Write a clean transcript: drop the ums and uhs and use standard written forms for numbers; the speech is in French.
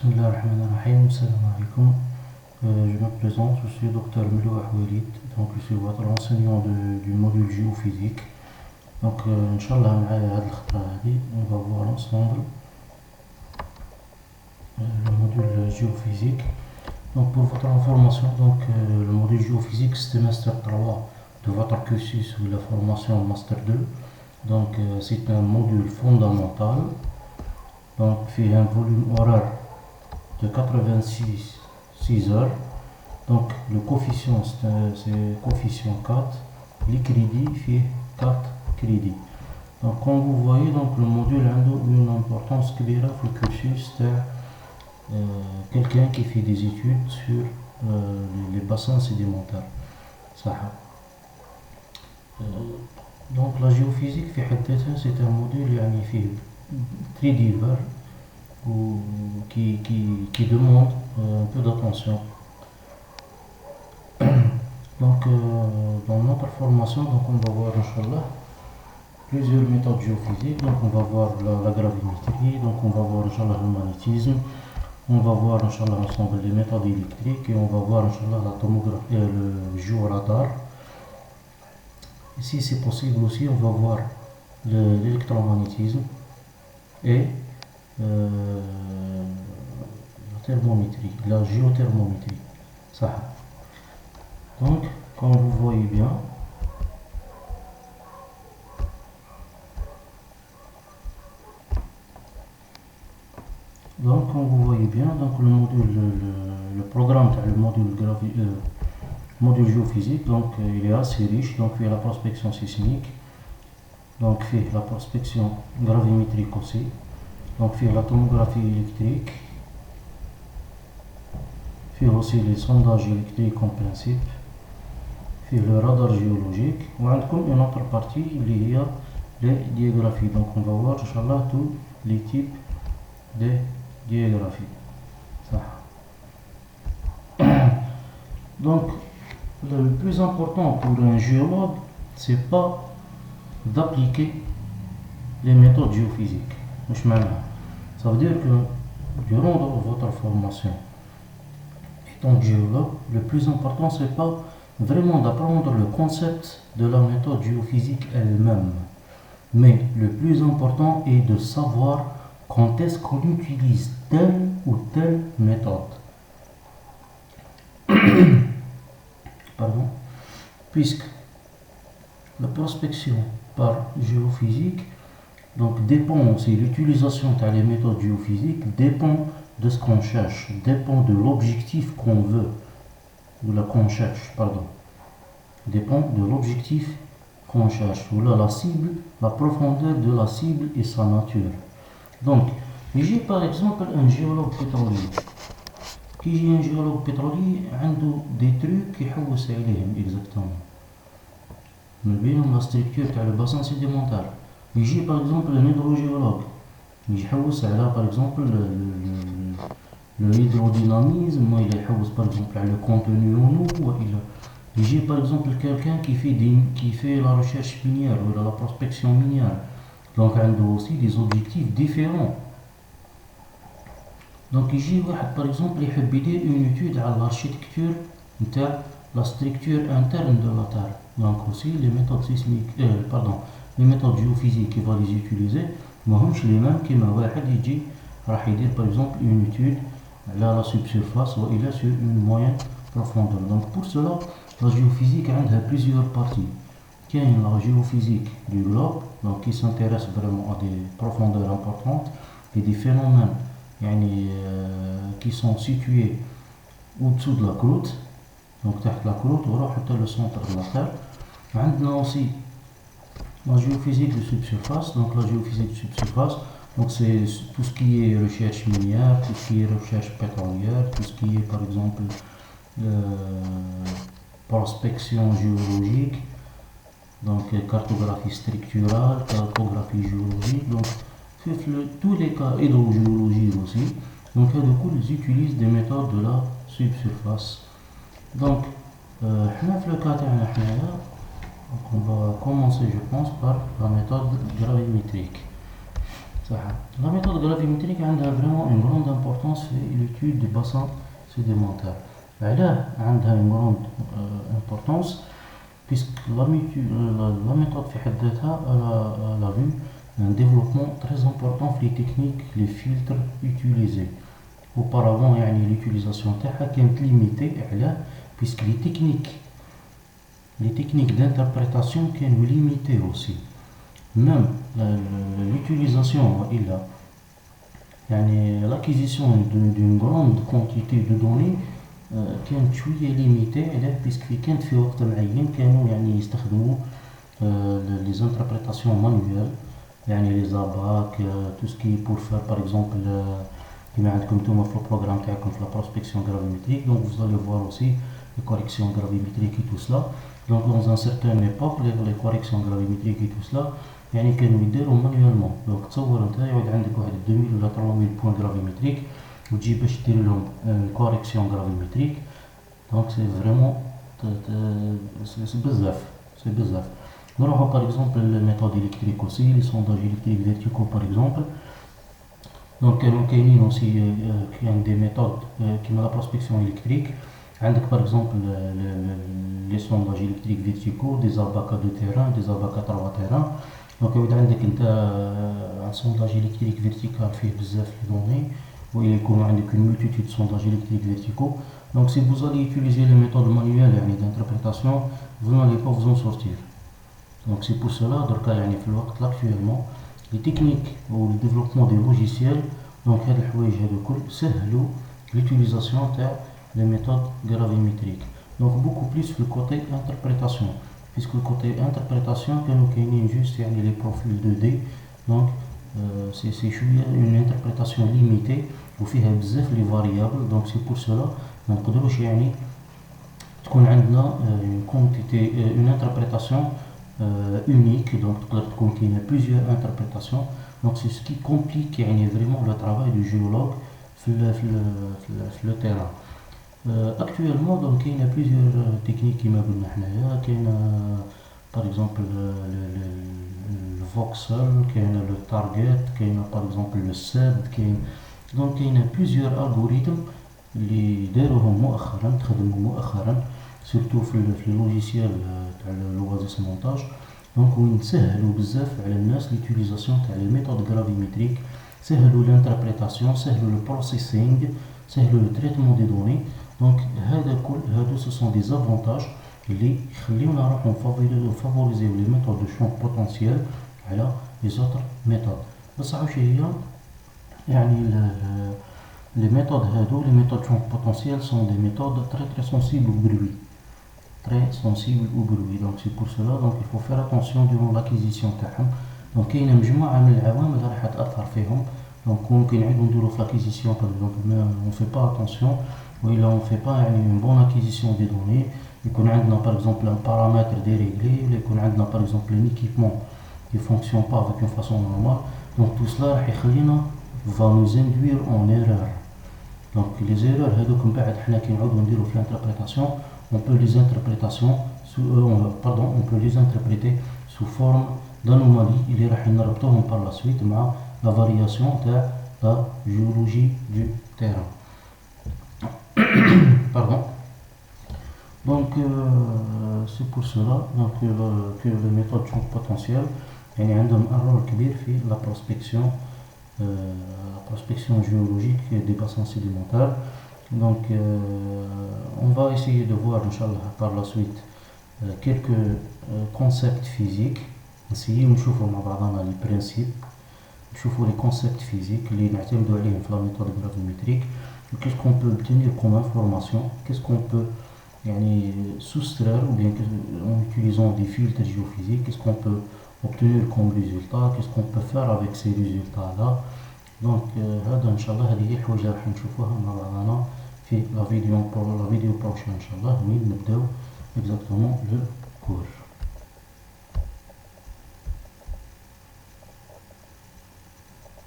Bismillahirrahmanirrahim, salam alaikum. Je me présente, je suis Dr Melouh Ahouelid, donc je suis votre enseignant du module géophysique. Donc, Inch'Allah, on va voir ensemble le module géophysique. Donc, pour votre information, le module géophysique, c'est Master 3 de votre cursus de la formation Master 2. Donc, c'est un module fondamental. Donc, il y a un volume horaire de 86 heures. Donc le coefficient c'est coefficient 4. Les crédits fait 4 crédits. Donc comme vous voyez, donc le module a une importance كبيرة في الكورسوس تاع quelqu'un qui fait des études sur les bassins sédimentaires. صح. Donc la géophysique في حد ذاتها c'est un module يعني فيه très divers ou qui demande un peu d'attention. Donc, dans notre formation, donc on va voir, Inch'Allah, plusieurs méthodes géophysiques. Donc, on va voir la gravimétrie, donc on va voir, Inch'Allah, le magnétisme, on va voir, Inch'Allah, ensemble les méthodes électriques, et on va voir, Inch'Allah, la tomographie, le géoradar. Et si c'est possible aussi, on va voir l'électromagnétisme et la thermométrie, la géothermométrie. Ça. Donc, comme vous voyez bien, donc le programme, le module géophysique, donc il est assez riche. Donc il y a la prospection sismique, donc il y a la prospection gravimétrique aussi, donc il y a la tomographie électrique, il y a aussi les sondages électriques en principe, il y a le radar géologique, et comme une autre partie, il y a les diagraphies. Donc on va voir, Inch'Allah, tous les types de diagraphie. Donc le plus important pour un géologue, c'est pas d'appliquer les méthodes géophysiques. Ça veut dire que durant votre formation étant géologue, le plus important, c'est pas vraiment d'apprendre le concept de la méthode géophysique elle-même, mais le plus important est de savoir quand est-ce qu'on utilise telle ou telle méthode. Pardon. Puisque la prospection par géophysique donc dépend aussi, l'utilisation des méthodes géophysiques dépend de ce qu'on cherche, dépend de l'objectif qu'on veut, ou là qu'on cherche, pardon. Dépend de l'objectif qu'on cherche, ou là la cible, la profondeur de la cible et sa nature. Donc, j'ai par exemple un géologue pétrolier. Qui est un géologue pétrolier, il a des trucs qui يحوس عليهم exactement. من بينهم la structure تاع le bassin sédimentaire. يجي par exemple un hydrogéologue. يحوس على par exemple le hydrodynamisme, il يحوس par exemple على le contenu en eau, يجي par exemple quelqu'un qui fait la recherche minière ou la prospection minière. Donc il a aussi des objectifs différents. Donc يجي واحد par exemple يحب يدير une étude على l'architecture نتاع la structure interne de la Terre. Donc aussi les méthodes sismiques, les méthodes géophysiques qu'il va les utiliser ماهمش les mêmes كيما واحد يجي راح يدير par exemple une étude على la subsurface ou il est sur une moyenne profondeur. Donc pour cela la géophysique a plusieurs parties. Il y a la géophysique du globe, donc qui s'intéresse vraiment à des profondeurs importantes et des phénomènes qui sont situés au-dessous de la croûte, donc تحت la croûte وراح حتى le centre de la Terre. عندنا aussi la géophysique de subsurface. Donc la géophysique de subsurface, donc c'est tout ce qui est recherche minière, tout ce qui est recherche pétrolière, tout ce qui est par exemple prospection géologique, donc cartographie structurale, cartographie géologique, donc tous les cas hydrogéologie aussi. Donc du coup ils utilisent des méthodes de la subsurface. Donc في le cas تاعنا حنايا, on va commencer je pense par la méthode gravimétrique. صح. La méthode gravimétrique a vraiment une grande importance في l'étude des bassins sédimentaires. علاه عندها une grande importance puisque la méthode في حد ذاتها elle a vu un développement très important في les techniques, les filtres utilisés. Auparavant يعني l'utilisation تاعها كانت limitée علاه puisque les techniques d'interprétation كانوا limitées aussi. Même l'utilisation يعني l'acquisition d'une grande quantité de données كانت شوية limitée علاه puisque كانت في وقت معين كانوا يعني يستخدموا les interprétations manuelles يعني les ABAC tout ce qui est pour faire par exemple كما عندكم نتوما في البروغرام تاعكم في la prospection gravimétrique. Donc vous allez voir aussi les corrections gravimétriques et tout cela. Donc dans un certain époque les corrections gravimétriques et tout cela يعني كانوا يديروا مانيوالمون. دونك تصور انت يعود عندك واحد 2000 ولا 3000 بوان gravimétrique وتجي باش دير لهم كوريكسيون gravimétrique. دونك سي فريمون سي بزاف. نروحو par exemple الميثود électrique aussi les sondages électriques verticaux par exemple. Donc كاينين aussi كاين des méthodes كيما la prospection électrique. عندك par exemple les sondages électriques verticaux, des abacs à 2 terrains, des abacs à 3 terrains. Donc يعود عندك انت un sondage électrique vertical فيه بزاف لي دوني ويكون عندك une multitude de sondages électriques verticaux. Donc si vous allez utiliser les méthodes manuelles يعني d'interprétation, vous n'allez pas vous en sortir. Donc c'est pour cela دركا يعني في الوقت actuellement les techniques ou le développement des logiciels donc هاد الحوايج هادو كل سهلوا l'utilisation تاع les méthodes gravimétriques. Donc beaucoup plus le côté interprétation puisque le côté interprétation كانوا كاينين juste يعني les profils 2D. donc c'est شويه une interprétation limitée وفيها بزاف لي variables. donc c'est pour cela ما نقدروش يعني تكون عندنا une quantité une interprétation unique. donc تقدر تكون كاينه plusieurs interprétations. donc c'est ce qui complique يعني vraiment le travail du géologue في le terrain. actuellement donc il y a plusieurs techniques كيما قلنا حنايا. كاين par exemple le voxel, كاين le target, كاين par exemple le SED, كاين donc كاين plusieurs algorithmes اللي داروهم مؤخرا تخدموا مؤخرا surtout في logiciel تاع l'Oasis montage. donc وين سهلوا بزاف على الناس l'utilisation تاع les méthodes gravimétriques, سهلوا l'interprétation, سهلوا le processing, سهلوا le traitement des données. donc هادو ce sont des avantages اللي يخليونا نروحو نفافوريزيو les méthodes de champ potentiel على les autres méthodes. بصح واش هي يعني les méthodes هادو les méthodes champ potentiel sont des méthodes très sensibles au bruit. donc c'est pour cela donc il faut faire attention durant l'acquisition تاعهم. donc كاينه مجموعه من العوامل اللي راح تاثر فيهم. donc ممكن نعيدو نديرو في l'acquisition par exemple mais on fait pas attention وإلا on fait pas يعني une bonne acquisition des données. يكون عندنا par exemple un paramètre déréglé ولا يكون عندنا par exemple un équipement qui fonctionne pas avec une façon normale. donc tout cela راح يخلينا va nous induire en erreur. donc les erreurs هذوك من بعد حنا كي نعاودو نديرو في l'interprétation on peut les interpréter sous forme d'anomalies اللي راح نربطوهم par la suite مع la variation تاع la géologie du terrain. Pardon. donc c'est pour cela donc que les méthodes champ potentiel يعني عندهم un rôle كبير في la prospection géologique des bassins sédimentaires. donc on va essayer de voir Inch'Allah par la suite quelques concepts physiques. نسيو نشوفوا مع بعضنا les principes, نشوفوا les concepts physiques اللي نعتمدوا عليهم في la méthode gravimétrique. qu'est-ce qu'on peut obtenir comme information, qu'est-ce qu'on peut يعني soustraire ou bien en utilisant des filtres géophysiques, qu'est-ce qu'on peut obtenir comme résultat, qu'est-ce qu'on peut faire avec ces résultats là. donc هذا ان شاء الله هذه هي الحوايج اللي راح نشوفوها مع بعضنا في la vidéo prochaine ان شاء الله وين نبداو exactement le cours.